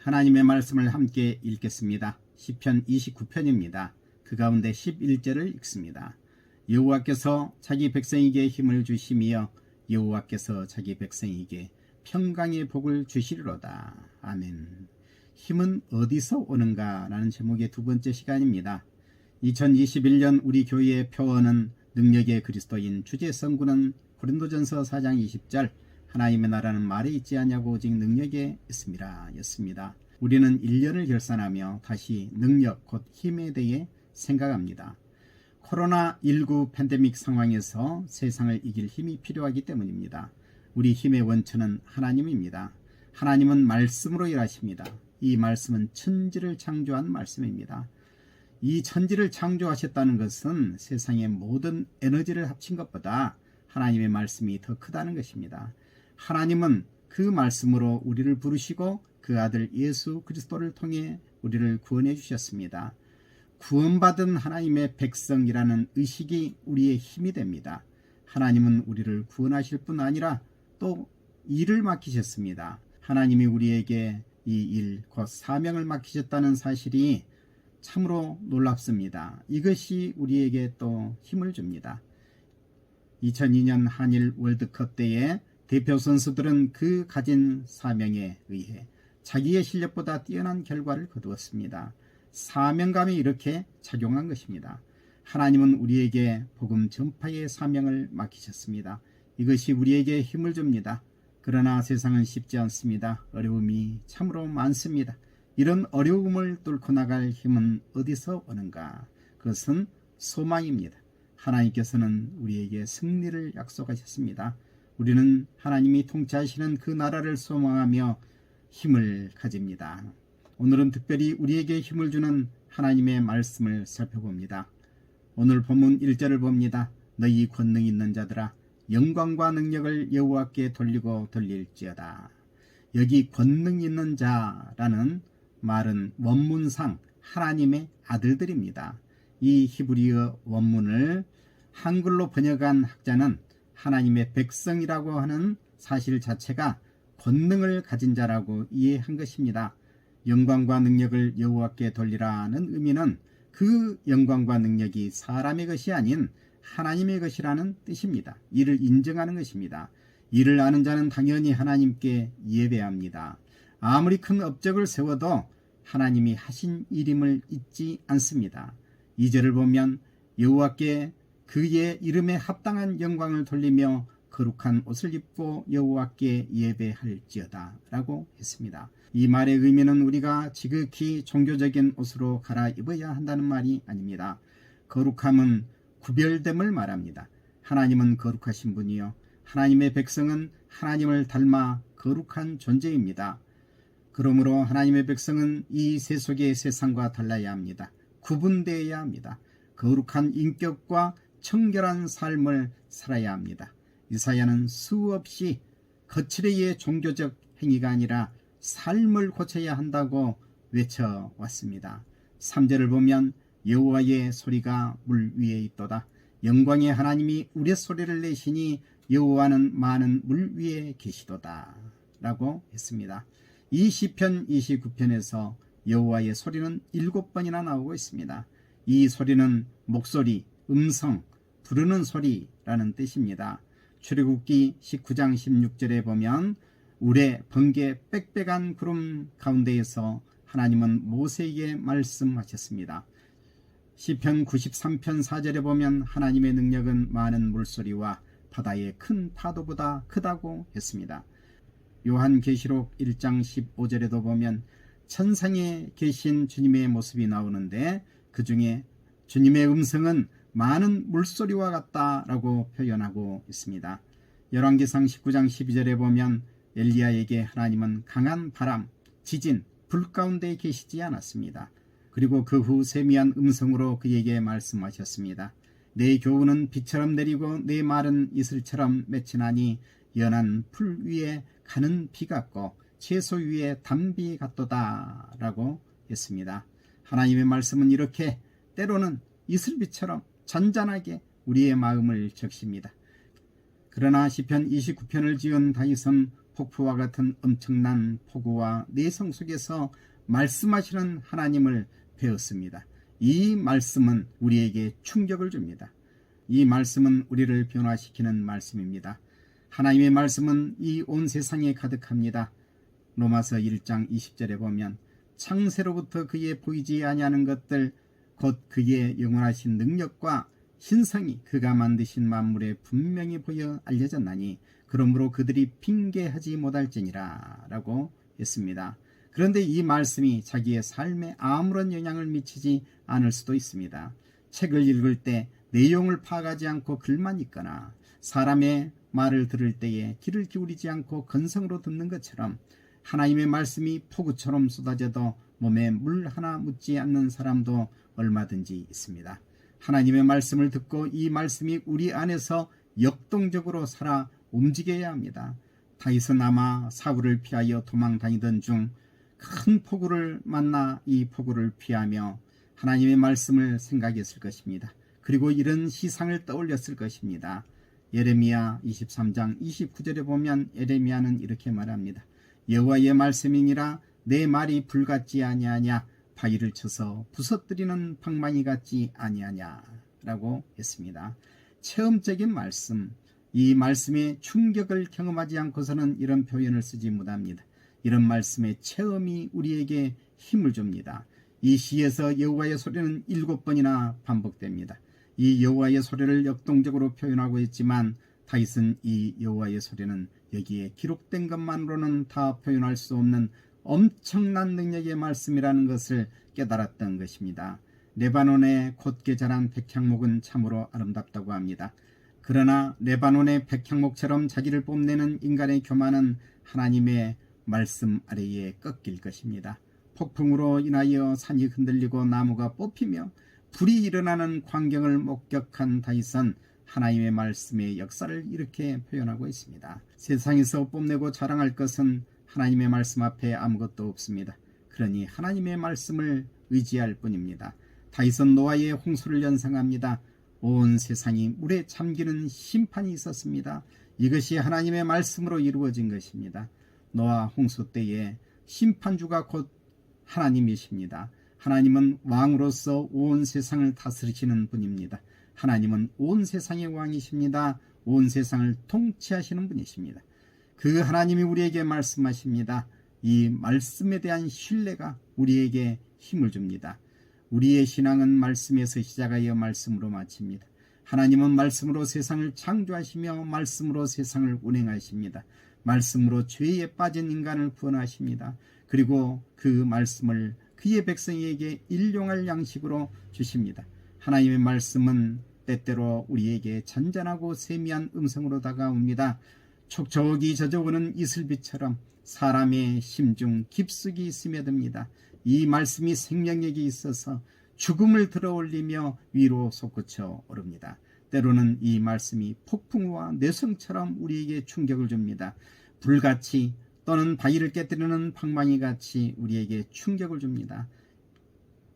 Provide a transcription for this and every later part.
하나님의 말씀을 함께 읽겠습니다. 시편 29편입니다. 그 가운데 11절을 읽습니다. 여호와께서 자기 백성에게 힘을 주시며 여호와께서 자기 백성에게 평강의 복을 주시리로다. 아멘. 힘은 어디서 오는가? 라는 제목의 두 번째 시간입니다. 2021년 우리 교회의 표어는 능력의 그리스도인 주제 성구는 고린도전서 4장 20절 하나님의 나라는 말에 있지 아니하고 오직 능력에 있음이라 였습니다. 우리는 1년을 결산하며 다시 능력 곧 힘에 대해 생각합니다. 코로나19 팬데믹 상황에서 세상을 이길 힘이 필요하기 때문입니다. 우리 힘의 원천은 하나님입니다. 하나님은 말씀으로 일하십니다. 이 말씀은 천지를 창조한 말씀입니다. 이 천지를 창조하셨다는 것은 세상의 모든 에너지를 합친 것보다 하나님의 말씀이 더 크다는 것입니다. 하나님은 그 말씀으로 우리를 부르시고 그 아들 예수 그리스도를 통해 우리를 구원해 주셨습니다. 구원받은 하나님의 백성이라는 의식이 우리의 힘이 됩니다. 하나님은 우리를 구원하실 뿐 아니라 또 일을 맡기셨습니다. 하나님이 우리에게 이 일, 곧 사명을 맡기셨다는 사실이 참으로 놀랍습니다. 이것이 우리에게 또 힘을 줍니다. 2002년 한일 월드컵 때에 대표 선수들은 그 가진 사명에 의해 자기의 실력보다 뛰어난 결과를 거두었습니다. 사명감이 이렇게 작용한 것입니다. 하나님은 우리에게 복음 전파의 사명을 맡기셨습니다. 이것이 우리에게 힘을 줍니다. 그러나 세상은 쉽지 않습니다. 어려움이 참으로 많습니다. 이런 어려움을 뚫고 나갈 힘은 어디서 오는가? 그것은 소망입니다. 하나님께서는 우리에게 승리를 약속하셨습니다. 우리는 하나님이 통치하시는 그 나라를 소망하며 힘을 가집니다. 오늘은 특별히 우리에게 힘을 주는 하나님의 말씀을 살펴봅니다. 오늘 본문 1절을 봅니다. 너희 권능 있는 자들아 영광과 능력을 여호와께 돌리고 돌릴지어다. 여기 권능 있는 자라는 말은 원문상 하나님의 아들들입니다. 이 히브리어 원문을 한글로 번역한 학자는 하나님의 백성이라고 하는 사실 자체가 권능을 가진 자라고 이해한 것입니다. 영광과 능력을 여호와께 돌리라는 의미는 그 영광과 능력이 사람의 것이 아닌 하나님의 것이라는 뜻입니다. 이를 인정하는 것입니다. 이를 아는 자는 당연히 하나님께 예배합니다. 아무리 큰 업적을 세워도 하나님이 하신 일임을 잊지 않습니다. 2절을 보면 여호와께 그의 이름에 합당한 영광을 돌리며 거룩한 옷을 입고 여호와께 예배할지어다 라고 했습니다. 이 말의 의미는 우리가 지극히 종교적인 옷으로 갈아입어야 한다는 말이 아닙니다. 거룩함은 구별됨을 말합니다. 하나님은 거룩하신 분이요 하나님의 백성은 하나님을 닮아 거룩한 존재입니다. 그러므로 하나님의 백성은 이 세속의 세상과 달라야 합니다. 구분되어야 합니다. 거룩한 인격과 청결한 삶을 살아야 합니다. 이사야는 수없이 거칠의 종교적 행위가 아니라 삶을 고쳐야 한다고 외쳐왔습니다. 3절을 보면 여호와의 소리가 물 위에 있도다. 영광의 하나님이 우레소리를 내시니 여호와는 많은 물 위에 계시도다 라고 했습니다. 이 시편 29편에서 여호와의 소리는 7번이나 나오고 있습니다. 이 소리는 목소리, 음성, 부르는 소리라는 뜻입니다. 출애굽기 19장 16절에 보면 우레, 번개, 빽빽한 구름 가운데에서 하나님은 모세에게 말씀하셨습니다. 시편 93편 4절에 보면 하나님의 능력은 많은 물소리와 바다의 큰 파도보다 크다고 했습니다. 요한계시록 1장 15절에도 보면 천상에 계신 주님의 모습이 나오는데 그 중에 주님의 음성은 많은 물소리와 같다라고 표현하고 있습니다. 열왕기상 19장 12절에 보면 엘리야에게 하나님은 강한 바람, 지진, 불 가운데 계시지 않았습니다. 그리고 그 후 세미한 음성으로 그에게 말씀하셨습니다. 내 교훈은 비처럼 내리고 내 말은 이슬처럼 맺히나니 연한 풀 위에 가는 비 같고 채소 위에 단비 같도다 라고 했습니다. 하나님의 말씀은 이렇게 때로는 이슬비처럼 잔잔하게 우리의 마음을 적십니다. 그러나 시편 29편을 지은 다윗은 폭포와 같은 엄청난 폭우와 내성 속에서 말씀하시는 하나님을 배웠습니다. 이 말씀은 우리에게 충격을 줍니다. 이 말씀은 우리를 변화시키는 말씀입니다. 하나님의 말씀은 이 온 세상에 가득합니다. 로마서 1장 20절에 보면 창세로부터 그의 보이지 아니하는 것들 곧 그의 영원하신 능력과 신성이 그가 만드신 만물에 분명히 보여 알려졌나니 그러므로 그들이 핑계하지 못할지니라 라고 했습니다. 그런데 이 말씀이 자기의 삶에 아무런 영향을 미치지 않을 수도 있습니다. 책을 읽을 때 내용을 파악하지 않고 글만 읽거나 사람의 말을 들을 때에 귀를 기울이지 않고 건성으로 듣는 것처럼 하나님의 말씀이 폭우처럼 쏟아져도 몸에 물 하나 묻지 않는 사람도 얼마든지 있습니다. 하나님의 말씀을 듣고 이 말씀이 우리 안에서 역동적으로 살아 움직여야 합니다. 다윗은 아마 사울을 피하여 도망 다니던 중 큰 폭우를 만나 이 폭우를 피하며 하나님의 말씀을 생각했을 것입니다. 그리고 이런 시상을 떠올렸을 것입니다. 예레미야 23장 29절에 보면 예레미야는 이렇게 말합니다. 여호와의 말씀이니라 내 말이 불같지 아니하냐 바위를 쳐서 부서뜨리는 방망이 같지 아니하냐 라고 했습니다. 체험적인 말씀, 이 말씀의 충격을 경험하지 않고서는 이런 표현을 쓰지 못합니다. 이런 말씀의 체험이 우리에게 힘을 줍니다. 이 시에서 여호와의 소리는 7번이나 반복됩니다. 이 여호와의 소리를 역동적으로 표현하고 있지만 다윗은 이 여호와의 소리는 여기에 기록된 것만으로는 다 표현할 수 없는 엄청난 능력의 말씀이라는 것을 깨달았던 것입니다. 레바논의 곧게 자란 백향목은 참으로 아름답다고 합니다. 그러나 레바논의 백향목처럼 자기를 뽐내는 인간의 교만은 하나님의 말씀 아래에 꺾일 것입니다. 폭풍으로 인하여 산이 흔들리고 나무가 뽑히며 불이 일어나는 광경을 목격한 다윗은 하나님의 말씀의 역사를 이렇게 표현하고 있습니다. 세상에서 뽐내고 자랑할 것은 하나님의 말씀 앞에 아무것도 없습니다. 그러니 하나님의 말씀을 의지할 뿐입니다. 다윗은 노아의 홍수를 연상합니다. 온 세상이 물에 잠기는 심판이 있었습니다. 이것이 하나님의 말씀으로 이루어진 것입니다. 노아 홍수 때에 심판주가 곧 하나님이십니다. 하나님은 왕으로서 온 세상을 다스리시는 분입니다. 하나님은 온 세상의 왕이십니다. 온 세상을 통치하시는 분이십니다. 그 하나님이 우리에게 말씀하십니다. 이 말씀에 대한 신뢰가 우리에게 힘을 줍니다. 우리의 신앙은 말씀에서 시작하여 말씀으로 마칩니다. 하나님은 말씀으로 세상을 창조하시며 말씀으로 세상을 운행하십니다. 말씀으로 죄에 빠진 인간을 구원하십니다. 그리고 그 말씀을 그의 백성에게 일용할 양식으로 주십니다. 하나님의 말씀은 때때로 우리에게 잔잔하고 세미한 음성으로 다가옵니다. 촉촉이 젖어오는 이슬비처럼 사람의 심중 깊숙이 스며듭니다. 이 말씀이 생명력이 있어서 죽음을 들어올리며 위로 솟구쳐 오릅니다. 때로는 이 말씀이 폭풍우와 뇌성처럼 우리에게 충격을 줍니다. 불같이 또는 바위를 깨뜨리는 방망이같이 우리에게 충격을 줍니다.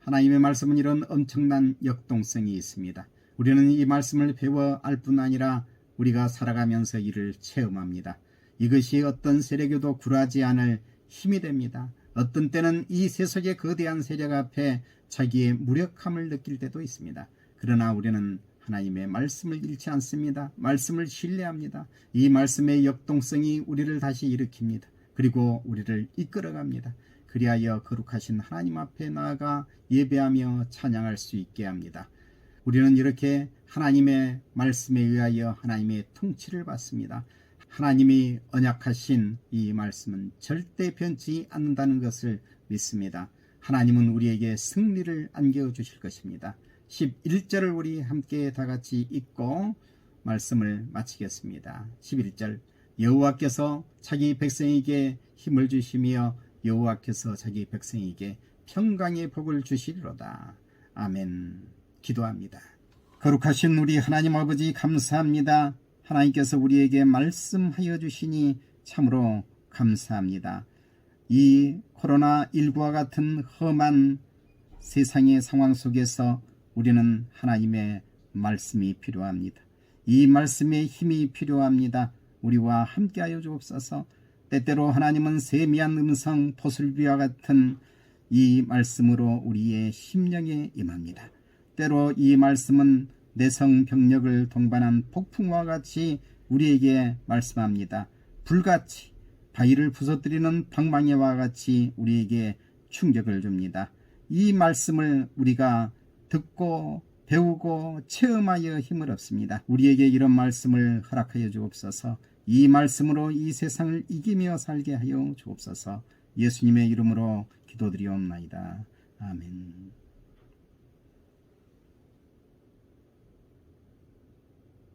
하나님의 말씀은 이런 엄청난 역동성이 있습니다. 우리는 이 말씀을 배워 알 뿐 아니라 우리가 살아가면서 이를 체험합니다. 이것이 어떤 세력에도 굴하지 않을 힘이 됩니다. 어떤 때는 이 세속의 거대한 세력 앞에 자기의 무력함을 느낄 때도 있습니다. 그러나 우리는 하나님의 말씀을 잃지 않습니다. 말씀을 신뢰합니다. 이 말씀의 역동성이 우리를 다시 일으킵니다. 그리고 우리를 이끌어갑니다. 그리하여 거룩하신 하나님 앞에 나아가 예배하며 찬양할 수 있게 합니다. 우리는 이렇게 하나님의 말씀에 의하여 하나님의 통치를 받습니다. 하나님이 언약하신 이 말씀은 절대 변치 않는다는 것을 믿습니다. 하나님은 우리에게 승리를 안겨 주실 것입니다. 11절을 우리 함께 다 같이 읽고 말씀을 마치겠습니다. 11절 여호와께서 자기 백성에게 힘을 주시며 여호와께서 자기 백성에게 평강의 복을 주시리로다. 아멘. 기도합니다. 거룩하신 우리 하나님 아버지 감사합니다. 하나님께서 우리에게 말씀하여 주시니 참으로 감사합니다. 이 코로나19와 같은 험한 세상의 상황 속에서 우리는 하나님의 말씀이 필요합니다. 이 말씀의 힘이 필요합니다. 우리와 함께하여 주옵소서. 때때로 하나님은 세미한 음성 포슬비와 같은 이 말씀으로 우리의 심령에 임합니다. 때로 이 말씀은 내성 병력을 동반한 폭풍과 같이 우리에게 말씀합니다. 불같이 바위를 부서뜨리는 방망이와 같이 우리에게 충격을 줍니다. 이 말씀을 우리가 듣고 배우고 체험하여 힘을 얻습니다. 우리에게 이런 말씀을 허락하여 주옵소서. 이 말씀으로 이 세상을 이기며 살게 하여 주옵소서. 예수님의 이름으로 기도드리옵나이다. 아멘.